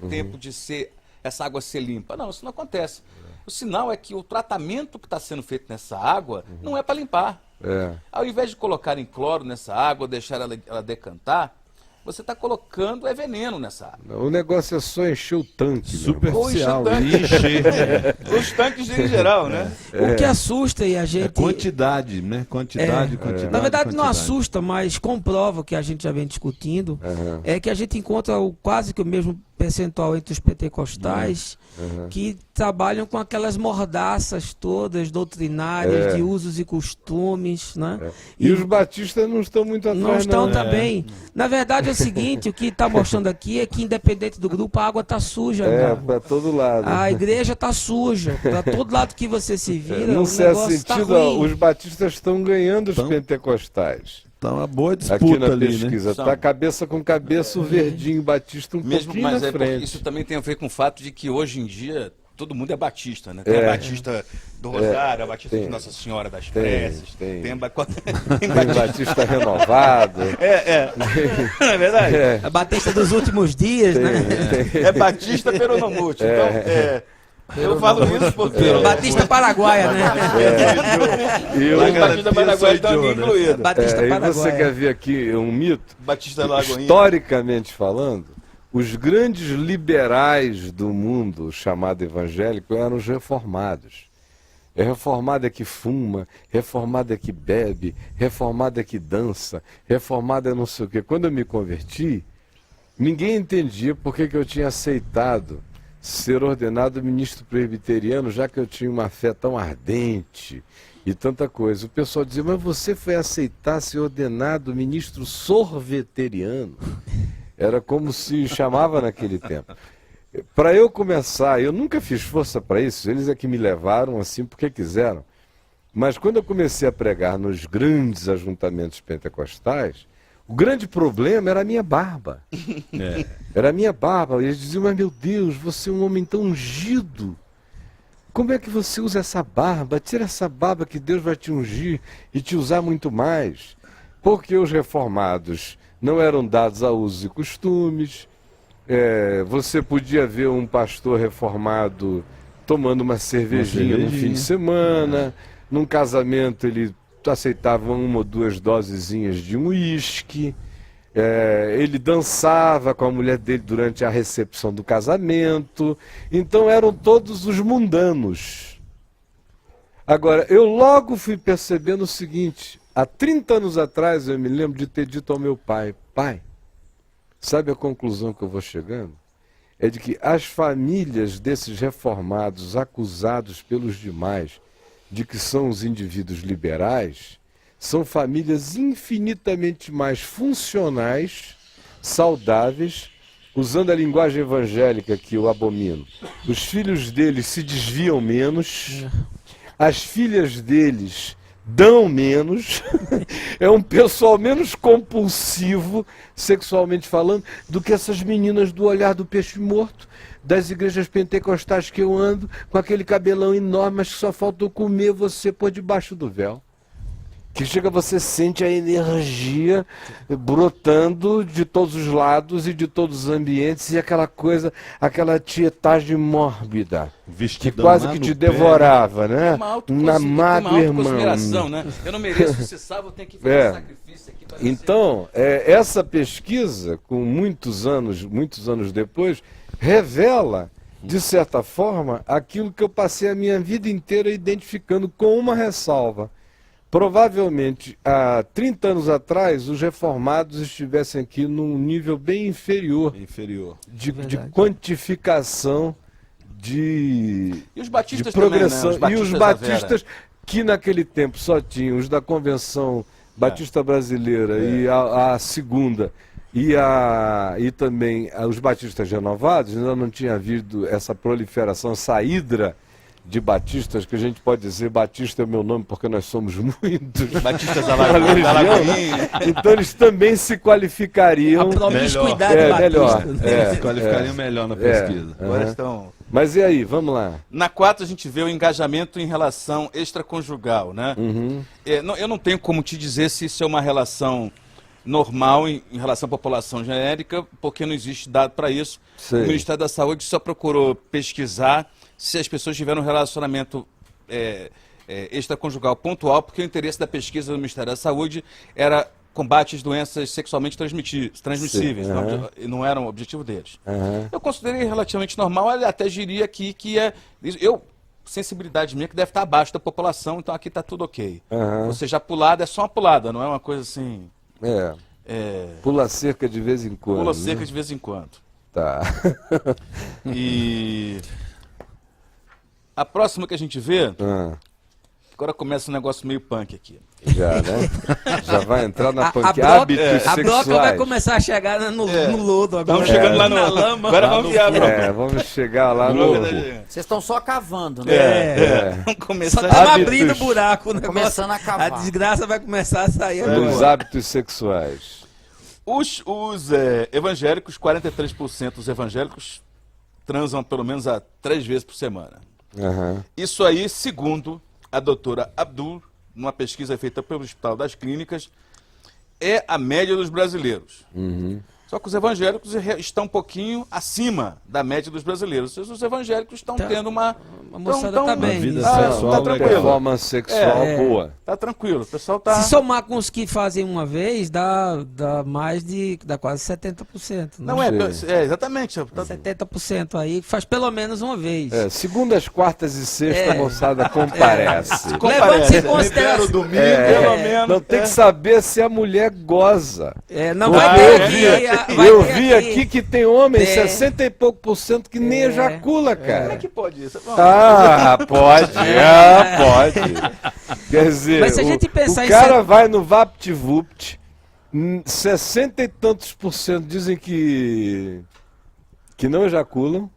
tempo de essa água ser limpa. Não, isso não acontece. O sinal é que o tratamento que está sendo feito nessa água não é para limpar. Ao invés de colocarem cloro nessa água, deixar ela decantar, você está colocando veneno nessa água. O negócio é só encher o tanque. Superficial. Os tanques em geral, né? O que assusta e a gente... quantidade, né? Quantidade. Na verdade não assusta, mas comprova o que a gente já vem discutindo, é que a gente encontra quase que o mesmo percentual entre os pentecostais que trabalham com aquelas mordaças todas doutrinárias de usos e costumes, né? E os batistas não estão muito atrás, não estão também. Na verdade é o seguinte, o que está mostrando aqui é que independente do grupo a água está suja. Para todo lado. A igreja está suja, para todo lado que você se vira, não o negócio está ruim. Os batistas estão ganhando os pentecostais. Tá uma boa disputa aqui na ali, pesquisa, né? tá cabeça com cabeça, o verdinho batista pouquinho mas na frente. Isso também tem a ver com o fato de que hoje em dia todo mundo é batista, né? Tem a Batista do Rosário, a Batista de Nossa Senhora das Preces, tem Batista renovado. Não é verdade? A Batista dos últimos dias, né? É Batista peronomútil. Eu falo isso porque... Batista paraguaia, né? Os Batista paraguaia estão aqui incluídos. Batista E paraguaia. você quer ver aqui um mito? Batista Lagoinha. Historicamente falando, os grandes liberais do mundo chamado evangélico eram os reformados. É reformado é que fuma, reformado é que bebe, reformado é que dança, reformado é não sei o quê. Quando eu me converti, ninguém entendia por que eu tinha aceitado ser ordenado ministro presbiteriano, já que eu tinha uma fé tão ardente e tanta coisa. O pessoal dizia, mas você foi aceitar ser ordenado ministro sorveteriano? Era como se chamava naquele tempo. Para eu começar, eu nunca fiz força para isso, eles é que me levaram assim porque quiseram. Mas quando eu comecei a pregar nos grandes ajuntamentos pentecostais, o grande problema era a minha barba. Era a minha barba. Eles diziam, mas meu Deus, você é um homem tão ungido. Como é que você usa essa barba? Tira essa barba que Deus vai te ungir e te usar muito mais. Porque os reformados não eram dados a usos e costumes. Você podia ver um pastor reformado tomando uma cervejinha no fim de semana. Num casamento ele aceitava 1 ou 2 dosezinhas de um uísque. Ele dançava com a mulher dele durante a recepção do casamento. Então eram todos os mundanos. Agora, eu logo fui percebendo o seguinte, há 30 anos atrás eu me lembro de ter dito ao meu pai, pai, sabe a conclusão que eu vou chegando? É de que as famílias desses reformados acusados pelos demais de que são os indivíduos liberais, são famílias infinitamente mais funcionais, saudáveis, usando a linguagem evangélica que eu abomino. Os filhos deles se desviam menos, as filhas deles dão menos, é um pessoal menos compulsivo, sexualmente falando, do que essas meninas do olhar do peixe morto, das igrejas pentecostais que eu ando, com aquele cabelão enorme, mas que só faltou comer você por debaixo do véu. Que chega, você sente a energia brotando de todos os lados e de todos os ambientes, e aquela coisa, aquela tietagem mórbida, que quase que te devorava, né? Na mágoa, irmão. Né? Eu não mereço ser salvo, eu tenho que fazer sacrifício aqui. Então, essa pesquisa, com muitos anos depois, revela, de certa forma, aquilo que eu passei a minha vida inteira identificando, com uma ressalva. Provavelmente, há 30 anos atrás, os reformados estivessem aqui num nível bem inferior de quantificação de progressão. Também, né? Os batistas, que naquele tempo só tinham os da Convenção Batista Brasileira e a segunda, e também os batistas renovados, ainda não tinha havido essa proliferação, essa hidra de batistas, que a gente pode dizer, Batista é o meu nome porque nós somos muitos. Batistas da Lagoinha. Então eles também se qualificariam. A promiscuidade melhor. Se qualificariam melhor na pesquisa. Agora estão... Mas e aí, vamos lá. Na 4 a gente vê o engajamento em relação extraconjugal, né? Eu não tenho como te dizer se isso é uma relação normal em relação à população genérica, porque não existe dado para isso. Sei. O Ministério da Saúde só procurou pesquisar se as pessoas tiveram um relacionamento extraconjugal pontual, porque o interesse da pesquisa do Ministério da Saúde era combate às doenças sexualmente transmissíveis, Sim, não era o objetivo deles. Aham. Eu considerei relativamente normal, até diria aqui que sensibilidade minha que deve estar abaixo da população, então aqui está tudo ok. Aham. Ou seja, a pulada é só uma pulada, não é uma coisa assim... Pula cerca de vez em quando. Pula cerca né? de vez em quando. Tá. E a próxima que a gente vê, Ah, agora começa um negócio meio punk aqui. já, né? Já vai entrar na A punk. broca- Hábitos a sexuais. broca vai começar a chegar no lodo agora. Estamos chegando lá na no... lama. Agora vamos ver a broca. Vamos chegar lá no... Vocês estão só cavando, né? Vamos Só começar... estamos Hábitos. abrindo buraco. O negócio, Começando a cavar. a desgraça vai começar a sair Dos agora. hábitos sexuais. Os evangélicos, 43% dos evangélicos transam pelo menos 3 vezes por semana. Aham. Isso aí, segundo a doutora Abdul, numa pesquisa feita pelo Hospital das Clínicas, é a média dos brasileiros. Uhum. Só que os evangélicos estão um pouquinho acima da média dos brasileiros. Ou seja, os evangélicos estão Tá. tendo uma... A moçada tá bem. vida Isso. sexual tá legal. tranquilo. Performance sexual boa. Tá tranquilo. O pessoal tá... Se somar com os que fazem uma vez, dá quase 70%. Né? Não exatamente. Tá... 70% aí, faz pelo menos uma vez. Segundas, quartas e sexta, a moçada comparece. Levando-se em consideração. domingo, pelo menos. Não tem que saber se a mulher goza. Não vai ter aqui. Eu vi aqui que tem homem, É. 60 e pouco % que nem ejacula, cara. Como é que pode isso? Bom, Pode, pode. Quer dizer, Mas se a gente pensar o em cara vai no VaptVupt, 60 e tantos % dizem que não ejaculam,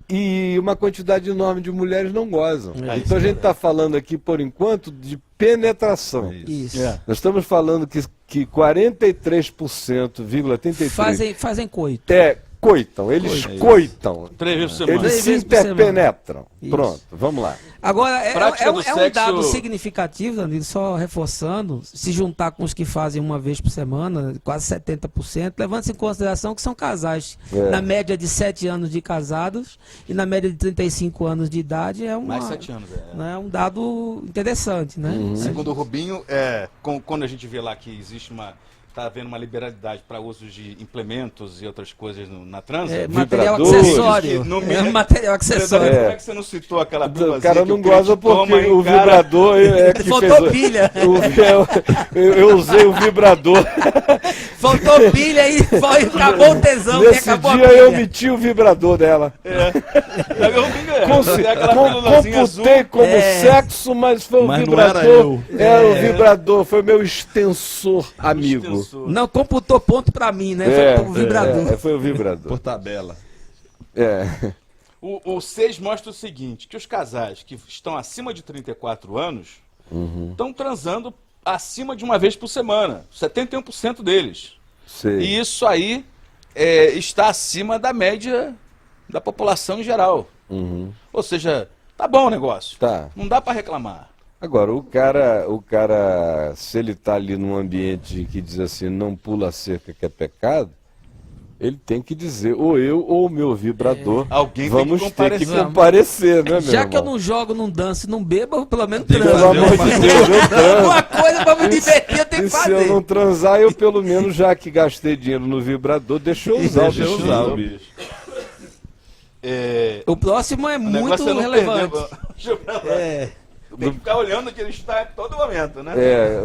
e uma quantidade enorme de mulheres não gozam. Então a gente está falando aqui, por enquanto, de penetração. Isso. Nós estamos falando que 43,33% Fazem coito. coitam, eles coitam. 3 vezes por semana. Eles 3 se vezes por semana. interpenetram. Isso. Pronto, vamos lá. Agora, Prática do um sexo- dado significativo, Danilo, só reforçando, se juntar com os que fazem uma vez por semana, quase 70%, levando-se em consideração que são casais na média de 7 anos de casados e na média de 35 anos de idade, Mais 7 anos. né, um dado interessante, né? Segundo o Rubinho, quando a gente vê lá que existe está havendo uma liberalidade para uso de implementos e outras coisas na transa. Material Vibradores. acessório. No Material acessório. Como é que você não citou aquela O cara não goza porque toma, o vibrador que Faltou fez... pilha. Eu usei o vibrador. Faltou pilha e acabou o tesão. que Nesse acabou a dia pilha. eu meti o vibrador dela. Computei como sexo, mas foi o Mas não era vibrador. eu. Era o vibrador, foi meu extensor amigo. Não computou ponto pra mim, né? Foi o vibrador. Foi o vibrador. Por tabela. O 6 mostra o seguinte, que os casais que estão acima de 34 anos estão transando acima de uma vez por semana. 71% deles. Sei. E isso aí está acima da média da população em geral. Ou seja, tá bom o negócio. Tá. Não dá para reclamar. Agora, o cara, se ele está ali num ambiente que diz assim, não pula a cerca que é pecado, ele tem que dizer, ou eu ou o meu vibrador, Alguém tem que vamos ter que comparecer. comparecer, né, meu Já que eu irmão? não jogo, não danço, não bebo, eu pelo menos Tem que Pelo transo. fazer amor de Deus, eu transo. Alguma coisa pra me divertir eu tenho que E se eu fazer. não transar, eu pelo menos, já que gastei dinheiro no vibrador, deixa eu usar o Deixa eu bichinho. usar o bicho. O próximo é O muito negócio é não relevante. perder, tem que ficar olhando aquele destaque todo momento, né?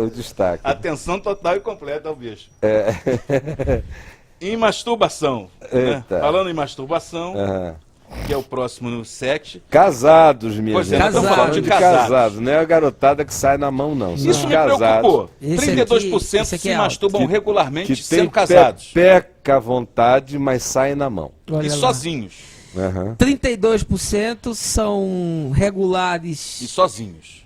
O destaque. Atenção total e completa ao bicho. É. Em masturbação. Né? Eita. Falando em masturbação, Aham. que é o próximo no sexo. Casados, minha Pois é, gente. nós estamos Estamos falando de casados. Não é a garotada que sai na mão, não. São Isso os me casados preocupou. Esse 32% esse aqui se é alto. masturbam Que regularmente que tem sendo casados. peca à vontade, mas saem na mão. Olha E lá. sozinhos. Aham. 32% são regulares E sozinhos.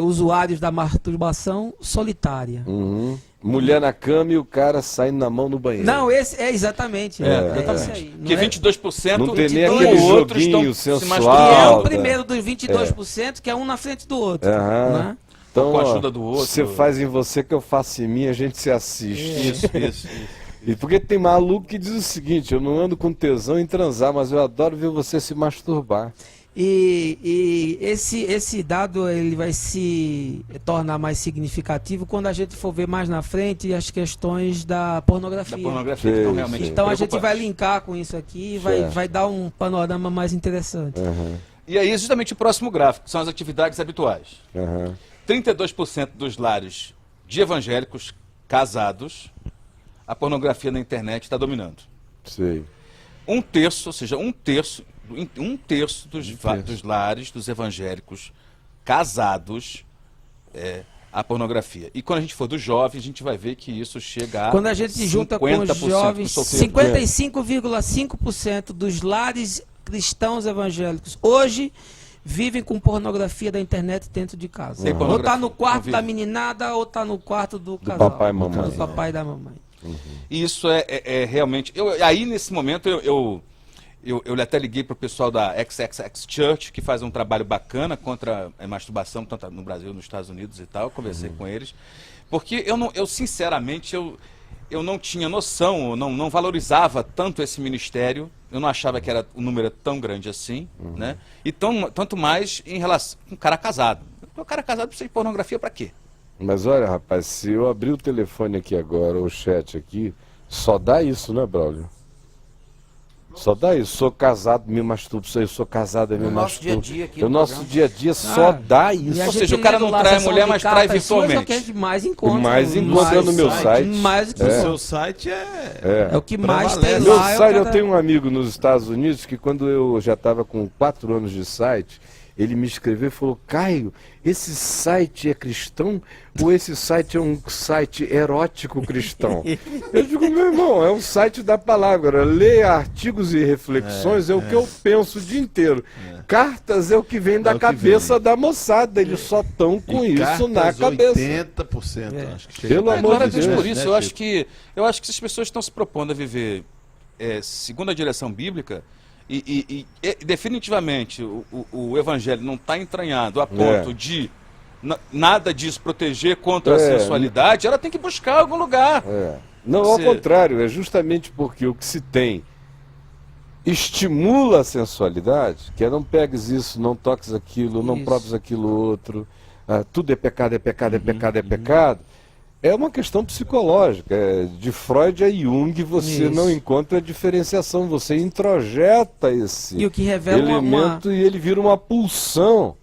usuários da masturbação solitária. Uhum. Mulher na cama e o cara saindo na mão no banheiro. Não, esse é exatamente. Esse aí. Porque 22% Não tem nem um aquele ou outro joguinho estão se sensual. Que é o Alta. primeiro dos 22%, que é um na frente do outro. Aham. Né? Então, com a ó, ajuda do outro. você faz em você que eu faço em mim, a gente se assiste. Isso. E porque tem maluco que diz o seguinte, eu não ando com tesão em transar, mas eu adoro ver você se masturbar. E esse dado ele vai se tornar mais significativo quando a gente for ver mais na frente as questões da pornografia. Da pornografia, que estão Sim, realmente Então a gente vai preocupantes. linkar com isso aqui e Certo. vai dar um panorama mais interessante. Aham, E aí, justamente o próximo gráfico, são as atividades habituais. aham. 32% dos lares de evangélicos casados, a pornografia na internet está dominando. Sei. Um terço, ou seja, um terço dos lares dos evangélicos casados a pornografia. E quando a gente for dos jovens, a gente vai ver que isso chega a Quando a gente junta com os 50% jovens, dos solteiros. 55,5% dos lares cristãos evangélicos hoje vivem com pornografia da internet dentro de casa. Tem Ou pornografia, tá no quarto convive. da meninada ou tá no quarto do casal. papai e mamãe. Do papai e da mamãe. E isso é realmente... aí, nesse momento, eu até liguei para o pessoal da XXX Church, que faz um trabalho bacana contra a masturbação, tanto no Brasil, nos Estados Unidos e tal. Eu conversei com eles. Porque sinceramente, eu não tinha noção, eu não valorizava tanto esse ministério. Eu não achava que o número era tão grande assim, né? E tanto mais em relação com um cara casado. O cara casado precisa de pornografia para quê? Mas olha, rapaz, se eu abrir o telefone aqui agora, o chat aqui, só dá isso, né, Braulio? Só dá isso. Sou casado, me masturbo. Eu sou casada, me No nosso masturbo. dia a dia aqui No no nosso programa. dia a dia só dá isso. E a Ou gente seja, o cara lendo não lá trai a sessão mulher, de mas trai cartas suas, virtualmente. É o que a gente mais encontra. O mais encontra no meu site. Mais do que O o seu site É o que mais tem prevalece. Meu lá. site, é o eu cada- tenho um amigo nos Estados Unidos que quando eu já estava com 4 anos de site, ele me escreveu e falou, Caio, esse site é cristão ou esse site é um site erótico cristão? Eu digo, meu irmão, é um site da palavra. Ler artigos e reflexões é o que eu penso o dia inteiro. Cartas é o que vem da o que cabeça da moçada. Eles só estão com E isso na cartas, cabeça. 80%, acho que chega. Pelo Mas, amor glória a de Deus Deus, por isso. né, Eu acho Chico? que essas pessoas estão se propondo a viver segundo a direção bíblica e definitivamente o evangelho não está entranhado a ponto de nada disso proteger contra a sensualidade. Ela tem que buscar algum lugar. Não, ao contrário, é justamente porque o que se tem estimula a sensualidade, que é não pegues isso, não toques aquilo, não Isso. proves aquilo outro, tudo é pecado, é pecado, é pecado, é pecado. É uma questão psicológica. De Freud a Jung você Isso. não encontra diferenciação, você introjeta esse E o que revela elemento e ele vira uma pulsão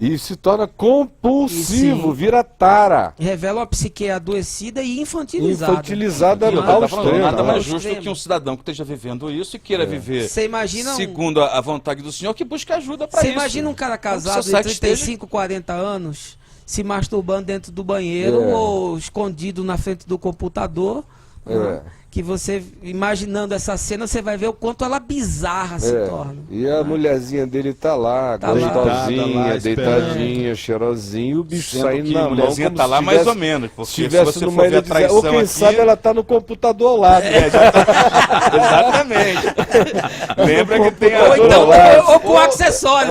e se torna compulsivo, E vira tara. revela uma psique adoecida e infantilizada. Infantilizada E eu ao tava falando, extremo. nada mais Ao justo extremo. que um cidadão que esteja vivendo isso e queira viver Você imagina segundo a vontade do Senhor, que busque ajuda para Você isso. imagina um cara Então, que o casado seu de site 35, 40 anos se masturbando dentro do banheiro ou escondido na frente do computador, né? Que você, imaginando essa cena, você vai ver o quanto ela bizarra se torna. E a mulherzinha dele tá lá, Tá lá. gostosinha, Deitada lá, deitadinha, cheirosinha, e o bicho Sendo saindo que na a mão mulherzinha como tá se lá mais tivesse- ou menos, porque se se tivesse você numa for ver a ilha deserta, ou traição quem aqui... sabe ela tá no computador ao lado. Exatamente. Lembra que tem Ou a... então, ou com acessório.